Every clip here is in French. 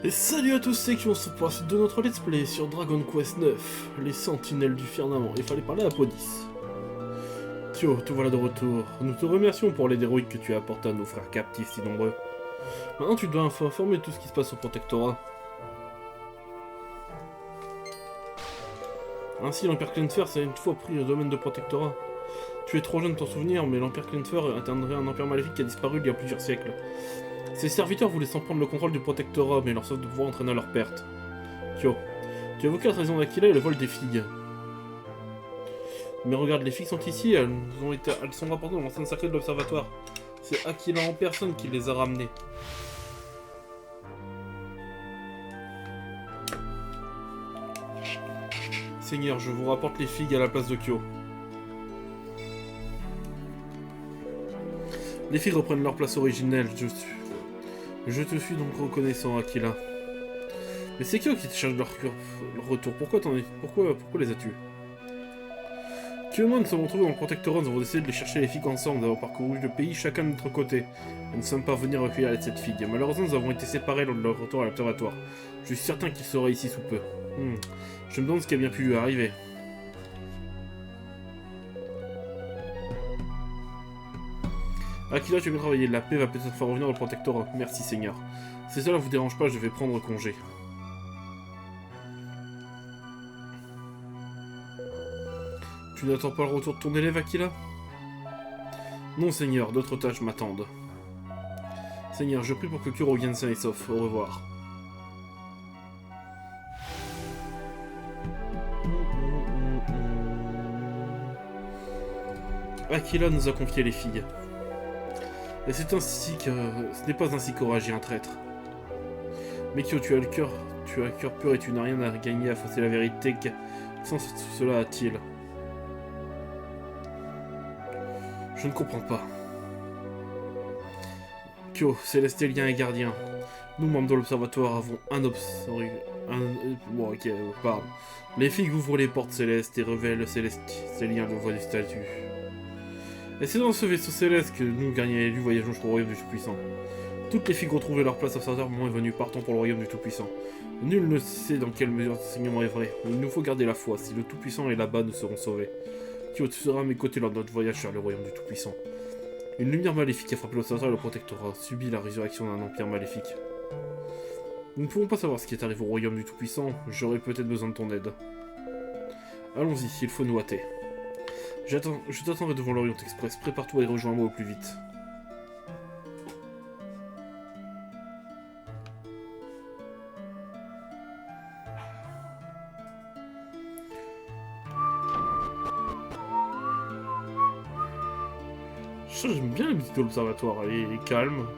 Et salut à tous ceux qui ont se pour la suite de notre let's play sur Dragon Quest 9, les sentinelles du firmament. Il fallait parler à Podis. Tio, te voilà de retour. Nous te remercions pour l'aide héroïque que tu as apportée à nos frères captifs si nombreux. Maintenant tu dois informer tout ce qui se passe au protectorat. Ainsi l'Empire Clenfer s'est une fois pris le domaine de protectorat. Tu es trop jeune de t'en souvenir, mais l'Empire Clenfer atteindrait un empire maléfique qui a disparu il y a plusieurs siècles. Ses serviteurs voulaient s'en prendre le contrôle du protectorat, mais leur soif de pouvoir entraîna leur perte. Tio, tu évoquais la trahison d'Aquila et le vol des figues. Mais regarde, les figues sont ici, elles sont rapportées dans l'enceinte sacrée de l'observatoire. C'est Aquila en personne qui les a ramenées. Seigneur, je vous rapporte les figues à la place de Kyo. Les figues reprennent leur place originelle, je te suis donc reconnaissant, Aquila. Mais c'est Kyo qui te cherche leur retour. Pourquoi les as-tu? Kyo et moi nous sommes retrouvés dans le protectorat, nous avons décidé de les chercher les figues ensemble, d'avoir parcouru le pays chacun de notre côté. Nous ne sommes pas venus recueillir l'aide de cette figue. Malheureusement, nous avons été séparés lors de leur retour à l'observatoire. Je suis certain qu'il sera ici sous peu. Je me demande ce qui a bien pu lui arriver. Aquila, tu as bien travaillé. La paix va peut-être faire revenir au protectorat. Merci, Seigneur. Si cela vous dérange pas, je vais prendre congé. Tu n'attends pas le retour de ton élève, Aquila? Non, Seigneur, d'autres tâches m'attendent. Seigneur, je prie pour que Kyo revienne sain et sauf. Au revoir. Aquila nous a confié les filles. Et c'est ainsi que... Ce n'est pas ainsi qu'aura agi un traître. Mais Kyo, tu as le cœur pur et tu n'as rien à gagner à fausser la vérité. Que sens cela a-t-il? Je ne comprends pas. Kyo, célestélien et gardien. Nous, membres de l'observatoire, avons bon, ok, pardon. Les figues ouvrent les portes célestes et révèlent le célestélien le voie du statut. Et c'est dans ce vaisseau céleste que nous, gardiens élus, voyageons jusqu'au royaume du Tout-Puissant. Toutes les figues retrouvaient leur place à observateur, le moment est venu, partons pour le royaume du Tout-Puissant. Nul ne sait dans quelle mesure ce enseignement est vrai, mais il nous faut garder la foi. Si le Tout-Puissant est là-bas, nous serons sauvés. Kyo, tu seras à mes côtés lors de notre voyage vers le royaume du Tout-Puissant. Une lumière maléfique a frappé l'observatoire et le protectorat, subit la résurrection d'un empire maléfique. Nous ne pouvons pas savoir ce qui est arrivé au royaume du Tout-Puissant, j'aurai peut-être besoin de ton aide. Allons-y, il faut nous hâter. Je t'attendrai devant l'Orient Express, prépare-toi et rejoins-moi au plus vite. J'aime bien la musique de l'observatoire, elle est calme.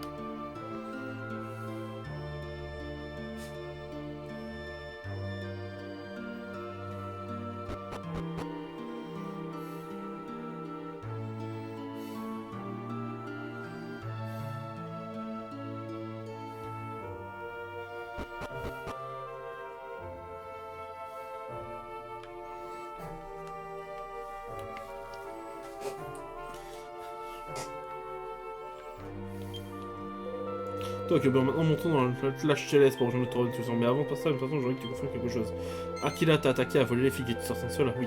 Toi, que maintenant montrons dans le flash céleste pour rejoindre notre organisation. Mais avant de passer, de toute façon, j'aurais que tu confirmes quelque chose. Aquila t'a attaqué à voler les figues et tu sors sans cela, oui.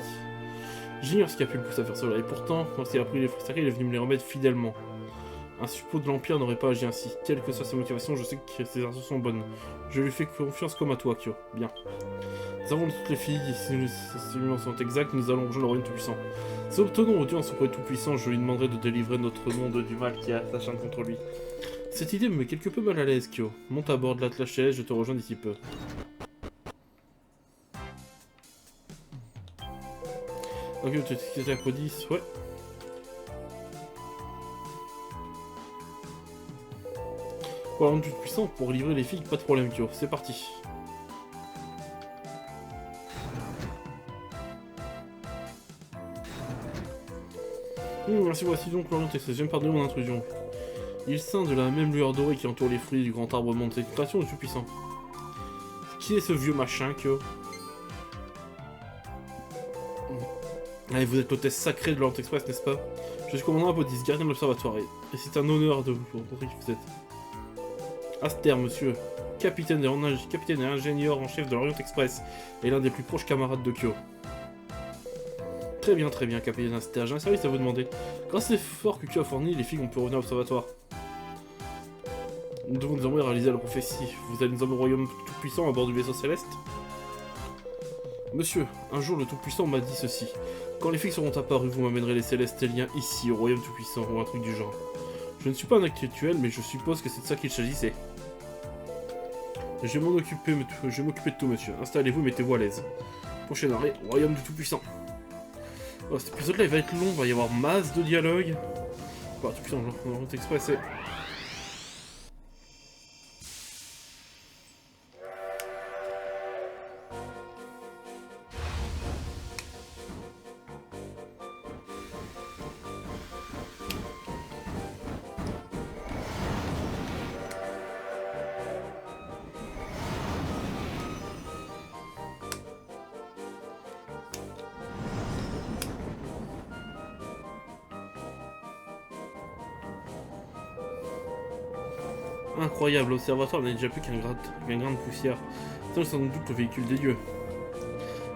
J'ignore ce qui a pu le pousser à faire cela, et pourtant, lorsqu'il a pris les fruits sacrés, il est venu me les remettre fidèlement. Un suppôt de l'Empire n'aurait pas agi ainsi. Quelles que soient ses motivations, je sais que ses intentions sont bonnes. Je lui fais confiance comme à toi, Kyo. Bien. Nous avons toutes les filles, et si nous sont exacts, nous allons rejoindre le royaume tout-puissant. Si obtenons audience auprès du tout-puissant, je lui demanderai de délivrer notre monde du mal qui a s'acharne contre lui. Cette idée me met quelque peu mal à l'aise, Kyo. Monte à bord de l'Atlas céleste, je te rejoins d'ici peu. Ok, tu es à Podis, ouais. Pour la rendre plus puissant, pour livrer les filles, pas de problème, Kyo. C'est parti. Merci, voici donc l'Orient Express. J'aime pardonner mon intrusion. Il scinde de la même lueur dorée qui entoure les fruits du grand arbre monde. C'est une création du Tout-Puissant. Qui est ce vieux machin, Kyo? Allez, vous êtes l'hôtesse sacrée de l'Orient Express, n'est-ce pas? Je suis commandant Apodis, gardien de l'observatoire, et c'est un honneur de vous rencontrer qui vous êtes. Aster, monsieur. capitaine et ingénieur en chef de l'Orient Express, et l'un des plus proches camarades de Kyo. Très bien, capitaine Aster, j'ai un service à vous demander. Grâce à l'effort que Kyo a fourni, les filles ont pu revenir à l'observatoire. Nous devons désormais réaliser la prophétie. Vous allez nous emmener au royaume tout-puissant à bord du vaisseau céleste? Monsieur, un jour le Tout-Puissant m'a dit ceci. Quand les filles seront apparues, vous m'amènerez les Célestéliens ici, au royaume Tout-Puissant, ou un truc du genre. Je ne suis pas un intellectuel, mais je suppose que c'est de ça qu'il s'agissait. Je vais m'occuper de tout, monsieur. Installez-vous, mettez-vous à l'aise. Prochain arrêt, royaume du Tout-Puissant. Oh, cet épisode-là, il va être long, il va y avoir masse de dialogue. Bah, Tout-Puissant, genre, Express, c'est... Incroyable, l'observatoire n'est déjà plus qu'un grain de poussière. C'est sans doute le véhicule des dieux.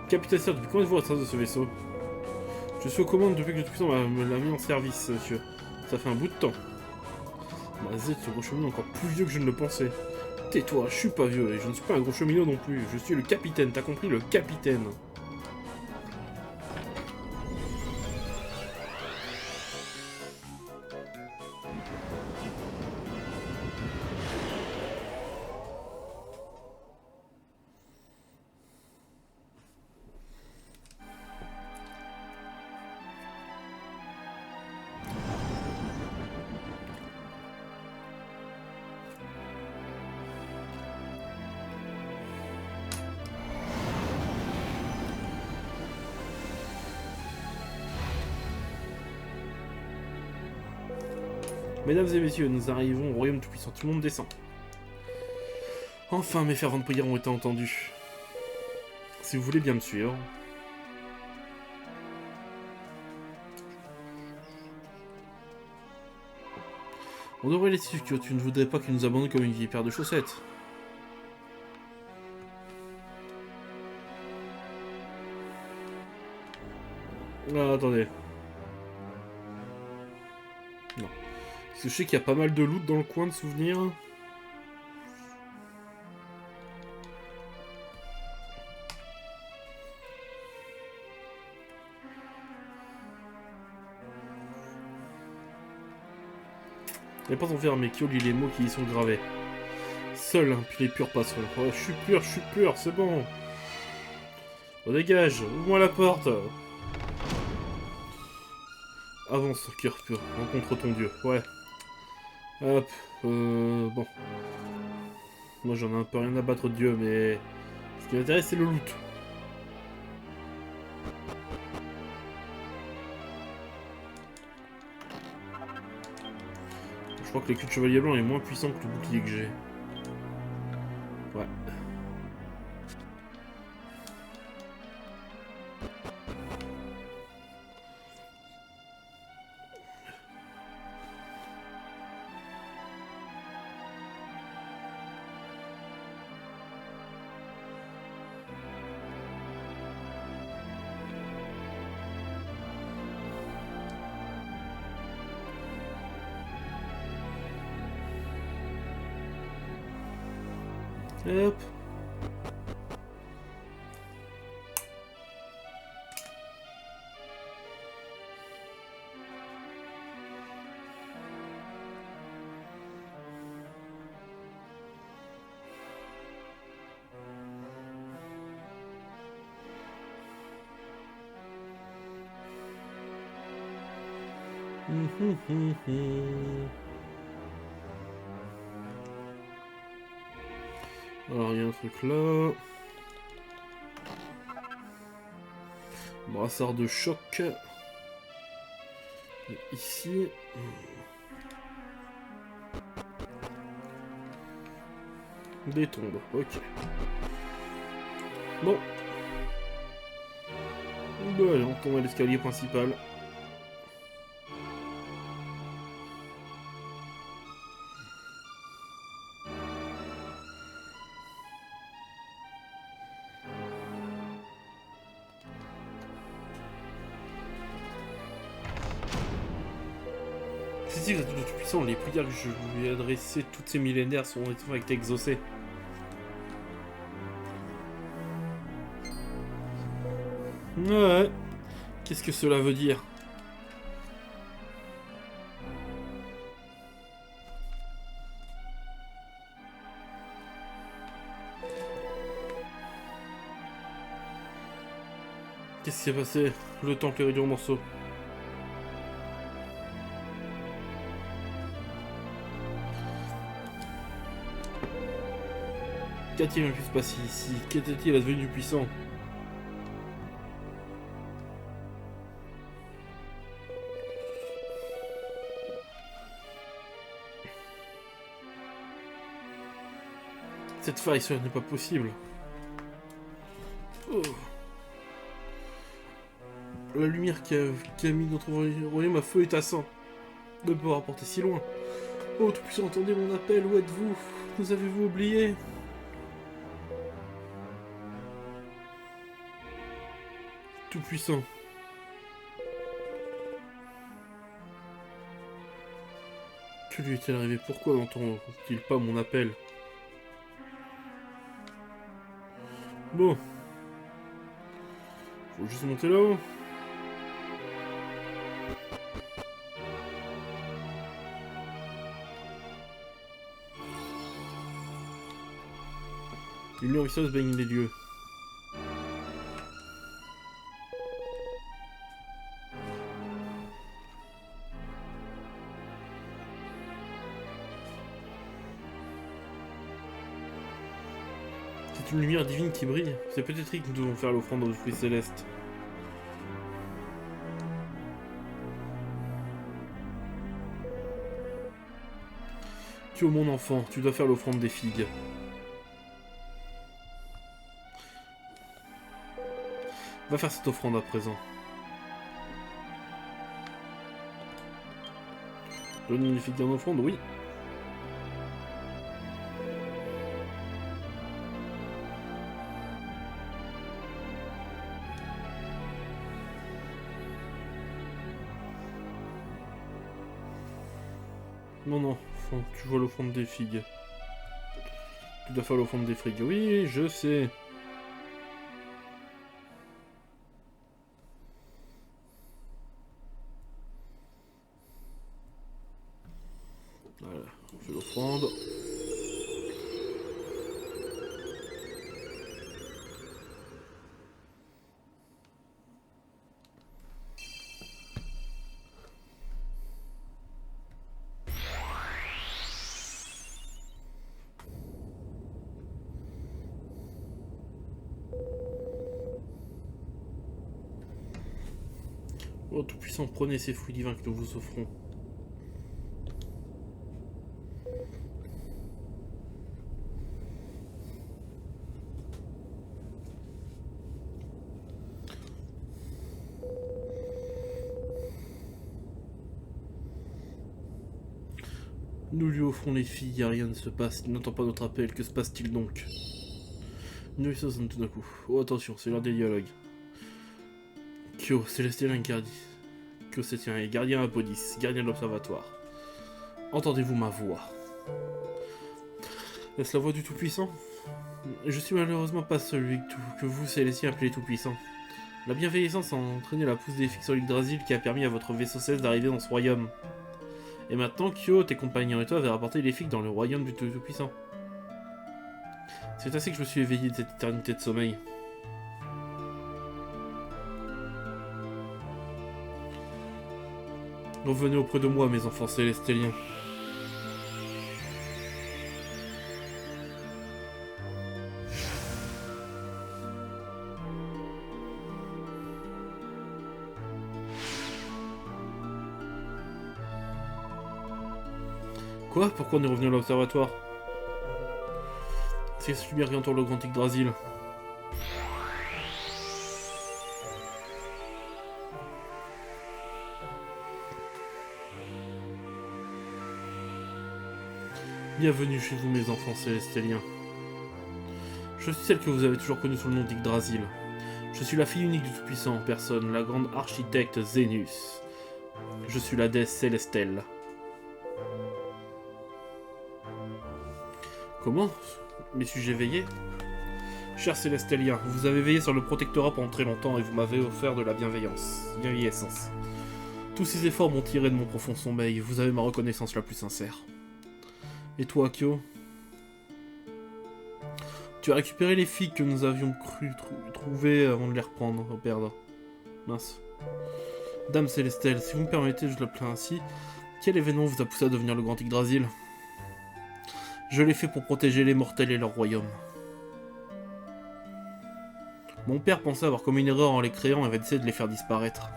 Capitaine Sir, depuis combien de vous êtes de ce vaisseau? Je suis aux commandes depuis que le Tout-Puissant l'a mis en service, monsieur. Ça fait un bout de temps. Bah zut, ce gros cheminot est encore plus vieux que je ne le pensais. Tais-toi, je suis pas vieux et je ne suis pas un gros cheminot non plus. Je suis le capitaine, t'as compris, le capitaine. Mesdames et messieurs, nous arrivons au royaume tout-puissant. Tout le monde descend. Enfin, mes ferventes prières ont été entendues. Si vous voulez bien me suivre. On devrait les suivre, Kyo. Tu ne voudrais pas qu'ils nous abandonnent comme une vieille paire de chaussettes. Ah, attendez. Non. Parce que je sais qu'il y a pas mal de loot dans le coin de souvenirs. Les portes sont fermées, Kyo lit les mots qui y sont gravés. Seul, hein, puis les purs passeront. Oh, je suis pur, c'est bon. Oh, dégage, ouvre-moi la porte. Avance, cœur pur, rencontre ton dieu, ouais. Hop, bon. Moi j'en ai un peu rien à battre de Dieu, mais... Ce qui m'intéresse c'est le loot. Je crois que l'écu de chevalier blanc est moins puissant que le bouclier que j'ai. Ouais. Hop. Alors il y a un truc là. Brassard de choc. Et ici. Des tombes, ok. Bon. Bon, allez, on tombe à l'escalier principal. Ici, le Tout-Puissant, les prières que je lui ai adressées toutes ces millénaires sont été exaucées. Ouais. Qu'est-ce que cela veut dire? Qu'est-ce qui s'est passé? Le temple est réduit en morceaux. Qu'a-t-il pu se passer ici? Qu'était-il advenu du puissant? Cette faille, cela n'est pas possible. Oh. La lumière qui a mis notre royaume à feu et à sang ne peut pas rapporter si loin. Oh, Tout-Puissant, entendez mon appel, où êtes-vous? Nous avez-vous oublié? Tout-Puissant. Que lui est-il arrivé? Pourquoi n'entend-il pas mon appel? Bon. Faut juste monter là-haut. Une lumière vicieuse baigne les lieux. C'est une lumière divine qui brille. C'est peut-être que nous devons faire l'offrande aux fruits célestes. Tu es mon enfant, tu dois faire l'offrande des figues. Va faire cette offrande à présent. Donne une figue en offrande, oui. Non, non, tu vois l'offrande des figues. Tu dois faire l'offrande des figues. Oui, je sais. Voilà, je fais l'offrande. Oh, Tout-Puissant, prenez ces fruits divins que nous vous offrons. Nous lui offrons les filles, rien ne se passe, il n'entend pas notre appel, que se passe-t-il donc? Nous les sommes tout d'un coup. Oh attention, c'est l'heure des dialogues. Kyo, Célestin Gardi. Kyo Célestin et gardien Apodis, gardien de l'observatoire. Entendez-vous ma voix? Est-ce la voix du Tout-Puissant? Je suis malheureusement pas celui que vous, Célestien, appelez Tout-Puissant. La bienveillance a entraîné la pousse des fixes sur l'Yggdrasil qui a permis à votre vaisseau cesse d'arriver dans ce royaume. Et maintenant, Kyo, tes compagnons et toi avez rapporté les figues dans le royaume du Tout-Puissant. C'est ainsi que je me suis éveillé de cette éternité de sommeil. Revenez auprès de moi, mes enfants célestéliens. Quoi? Pourquoi on est revenu à l'observatoire? C'est cette lumière qui entoure le grand Yggdrasil. Bienvenue chez vous, mes enfants célestéliens. Je suis celle que vous avez toujours connue sous le nom d'Yggdrasil. Je suis la fille unique du Tout-Puissant en personne, la grande architecte Zénus. Je suis la déesse Célestelle. Comment? Mes sujets veillés? Cher Célestelien, vous avez veillé sur le protectorat pendant très longtemps et vous m'avez offert de la bienveillance. Tous ces efforts m'ont tiré de mon profond sommeil, vous avez ma reconnaissance la plus sincère. Et toi, Kyo? Tu as récupéré les filles que nous avions cru trouver avant de les perdre. Mince. Dame Célestelle, si vous me permettez, je l'appelle ainsi, quel événement vous a poussé à devenir le grand Yggdrasil? Je l'ai fait pour protéger les mortels et leur royaume. Mon père pensait avoir commis une erreur en les créant et avait décidé de les faire disparaître.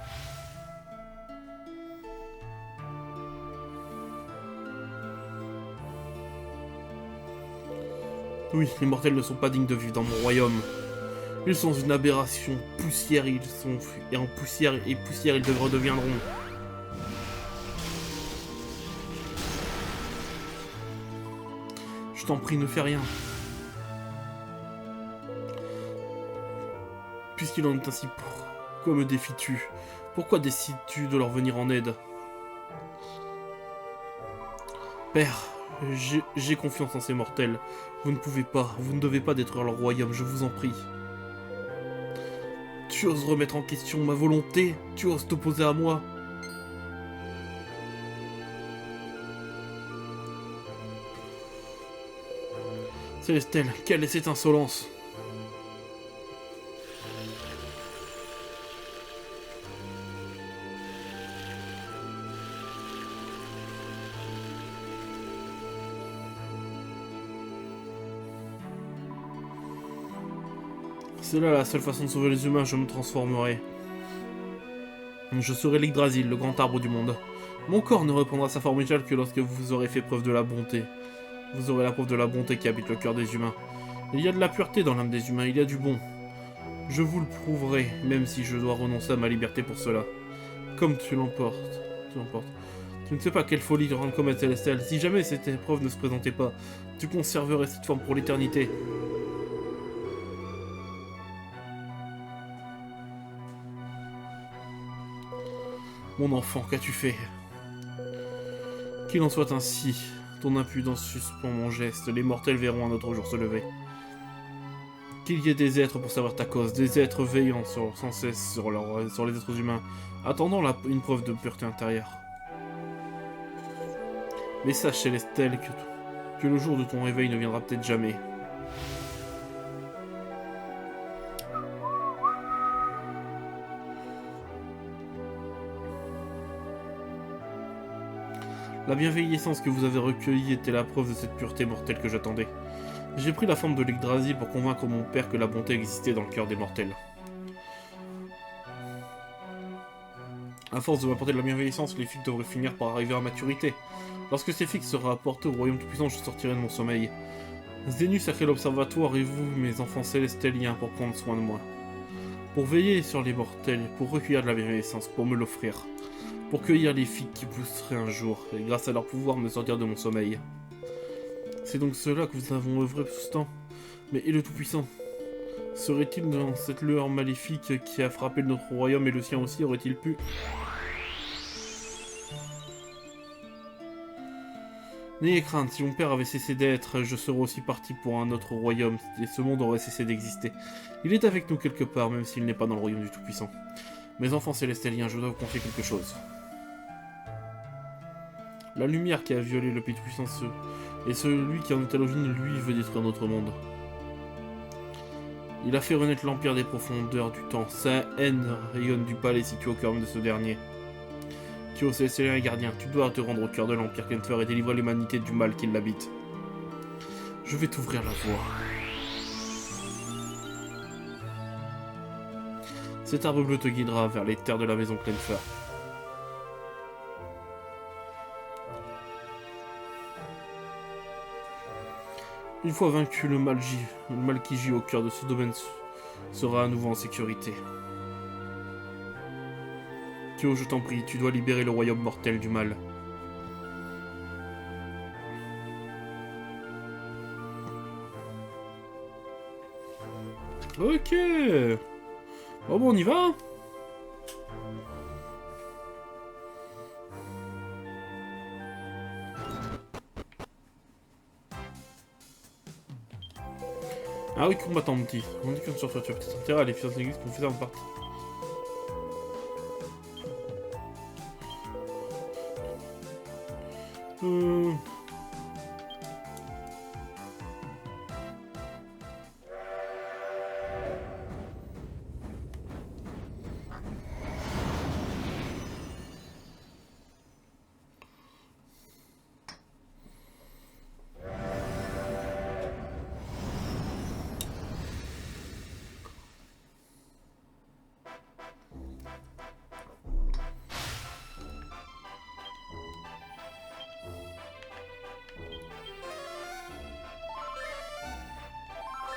Oui, les mortels ne sont pas dignes de vivre dans mon royaume. Ils sont une aberration, poussière, ils sont... Et en poussière, ils redeviendront. Je t'en prie, ne fais rien. Puisqu'il en est ainsi, pourquoi me défies-tu? Pourquoi décides-tu de leur venir en aide? Père, j'ai confiance en ces mortels. Vous ne devez pas détruire leur royaume, je vous en prie. Tu oses remettre en question ma volonté? Tu oses t'opposer à moi? Célestelle, quelle est cette insolence? C'est là la seule façon de sauver les humains, je me transformerai. Je serai l'Yggdrasil, le grand arbre du monde. Mon corps ne reprendra sa forme initiale que lorsque vous aurez fait preuve de la bonté. Vous aurez la preuve de la bonté qui habite le cœur des humains. Il y a de la pureté dans l'âme des humains, il y a du bon. Je vous le prouverai, même si je dois renoncer à ma liberté pour cela. Comme tu l'emportes. Tu ne sais pas quelle folie te rendre comète célestiale. Si jamais cette épreuve ne se présentait pas, tu conserverais cette forme pour l'éternité. Mon enfant, qu'as-tu fait? Qu'il en soit ainsi. Ton impudence suspend mon geste. Les mortels verront un autre jour se lever. Qu'il y ait des êtres pour savoir ta cause, des êtres veillant sans cesse sur les êtres humains, attendant une preuve de pureté intérieure. Mais sache, Célestelle, que le jour de ton réveil ne viendra peut-être jamais. La bienveillance que vous avez recueillie était la preuve de cette pureté mortelle que j'attendais. J'ai pris la forme de l'Yggdrasil pour convaincre mon père que la bonté existait dans le cœur des mortels. À force de m'apporter de la bienveillance, les filles devraient finir par arriver à maturité. Lorsque ces filles sera apportées au royaume tout-puissant, je sortirai de mon sommeil. Zénus a créé l'observatoire et vous, mes enfants célesteliens, pour prendre soin de moi. Pour veiller sur les mortels, pour recueillir de la bienveillance, pour me l'offrir. Pour cueillir les filles qui pousseraient un jour, et grâce à leur pouvoir me sortir de mon sommeil. C'est donc cela que nous avons œuvré tout ce temps. Mais et le Tout-Puissant? Serait-il dans cette lueur maléfique qui a frappé notre royaume et le sien aussi, aurait-il pu... N'ayez crainte, si mon père avait cessé d'être, je serais aussi parti pour un autre royaume, et ce monde aurait cessé d'exister. Il est avec nous quelque part, même s'il n'est pas dans le royaume du Tout-Puissant. Mes enfants célesteliens, je dois vous confier quelque chose. La lumière qui a violé le pays Tout-Puissant, et celui qui en est à l'origine, lui, veut détruire notre monde. Il a fait renaître l'Empire des profondeurs du temps. Sa haine rayonne du palais situé au cœur de ce dernier. Kyo, Célestelien et Gardien, tu dois te rendre au cœur de l'Empire Klenfer et délivrer l'humanité du mal qui l'habite. Je vais t'ouvrir la voie. Cet arbre bleu te guidera vers les terres de la maison Klenfer. Une fois vaincu, le mal qui gît au cœur de ce domaine sera à nouveau en sécurité. Kyo, je t'en prie, tu dois libérer le royaume mortel du mal. Ok. Bon, on y va. Ah oui, combattant petit. On dit comme sur toi, tu as peut-être intérêt à l'efficience linguistique qu'on fait ça en partie.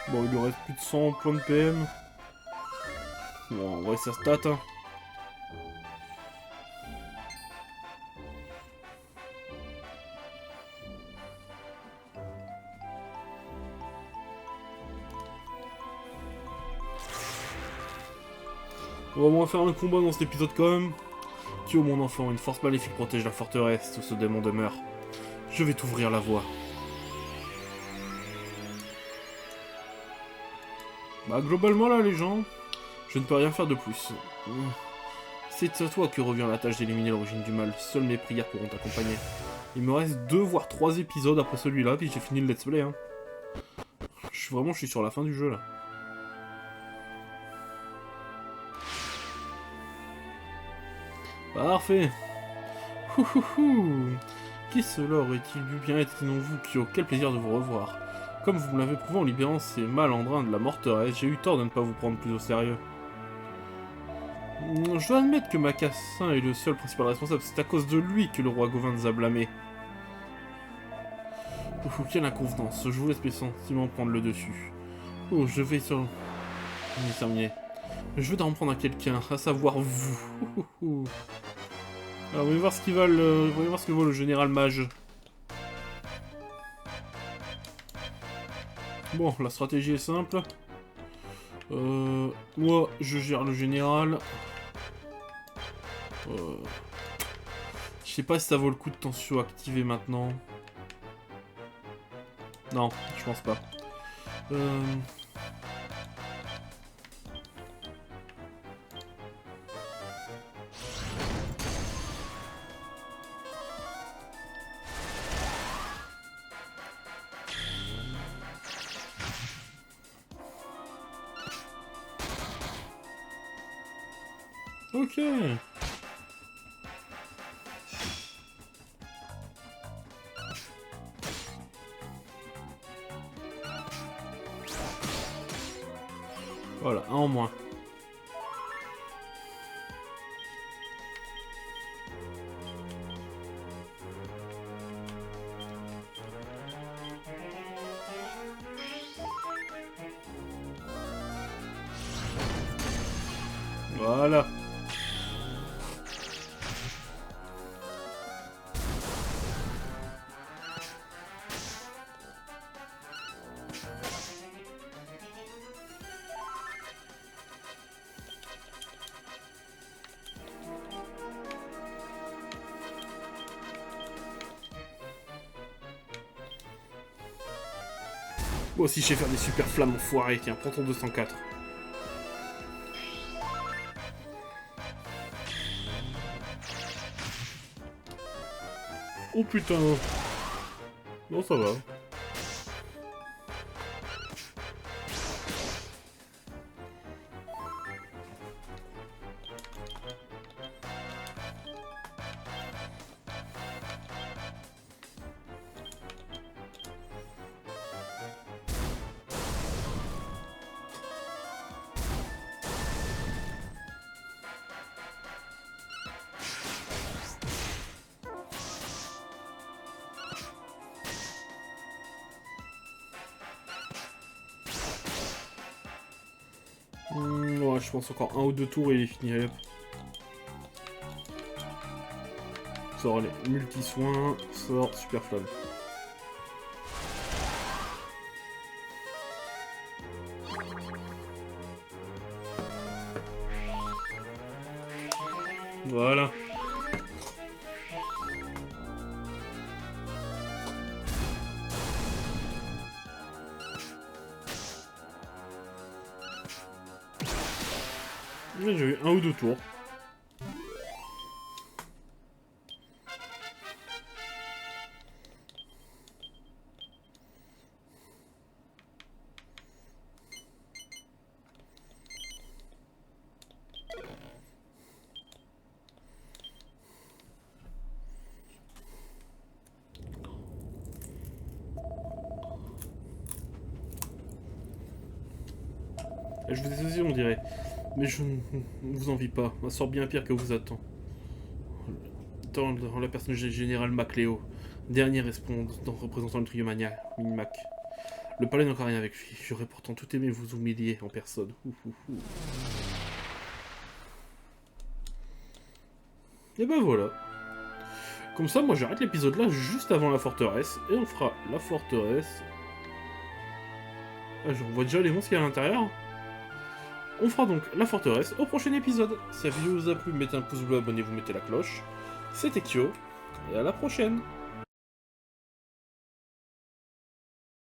Bon, il lui reste plus de 100 points de PM. Bon, en vrai, ça stat, hein. On va au moins faire un combat dans cet épisode quand même. Tu es mon enfant, une force maléfique protège la forteresse où ce démon demeure. Je vais t'ouvrir la voie. Bah globalement là les gens, je ne peux rien faire de plus. C'est à toi que revient la tâche d'éliminer l'origine du mal. Seules mes prières pourront t'accompagner. Il me reste 2 voire 3 épisodes après celui-là, puis j'ai fini le let's play. Hein. Je suis sur la fin du jeu là. Parfait. Qui cela aurait-il dû bien être sinon vous, qui quel plaisir de vous revoir. Comme vous me l'avez prouvé en libérant ces malandrins de la morteresse, j'ai eu tort de ne pas vous prendre plus au sérieux. Je dois admettre que Macassin est le seul principal responsable, c'est à cause de lui que le roi Gauvin nous a blâmés. Quelle inconvenance, je vous laisse sentiment prendre le dessus. Oh, je vais sur... terminé. Je vais en prendre à quelqu'un, à savoir vous. Alors, voyons voir ce qu'il voyons voir ce que vaut le général mage. Bon, la stratégie est simple. Moi, je gère le général. Je sais pas si ça vaut le coup de tension activer maintenant. Non, je pense pas. Ok. Voilà, un en moins. Voilà. Moi aussi, je sais faire des super flammes enfoirées. Tiens, prends ton 204. Oh putain. Non, ça va. Ouais, je pense encore un ou deux tours et il est fini. Allez. Sort les multi-soins, sort super flamme. Voilà. J'ai eu 1 ou 2 tours. Je vous ai saisi, on dirait. Mais je ne vous envie pas. Un sort bien pire que vous attend. Dans la personne du général Macléo, dernier représentant le trio Minimac. Le palais n'a encore rien avec lui. J'aurais pourtant tout aimé vous humilier en personne. Et ben voilà. Comme ça, moi j'arrête l'épisode là juste avant la forteresse. Et on fera la forteresse. Ah, je revois déjà les monstres qu'il y a à l'intérieur. On fera donc la forteresse au prochain épisode. Si la vidéo vous a plu, mettez un pouce bleu, abonnez-vous, mettez la cloche. C'était Kyo, et à la prochaine.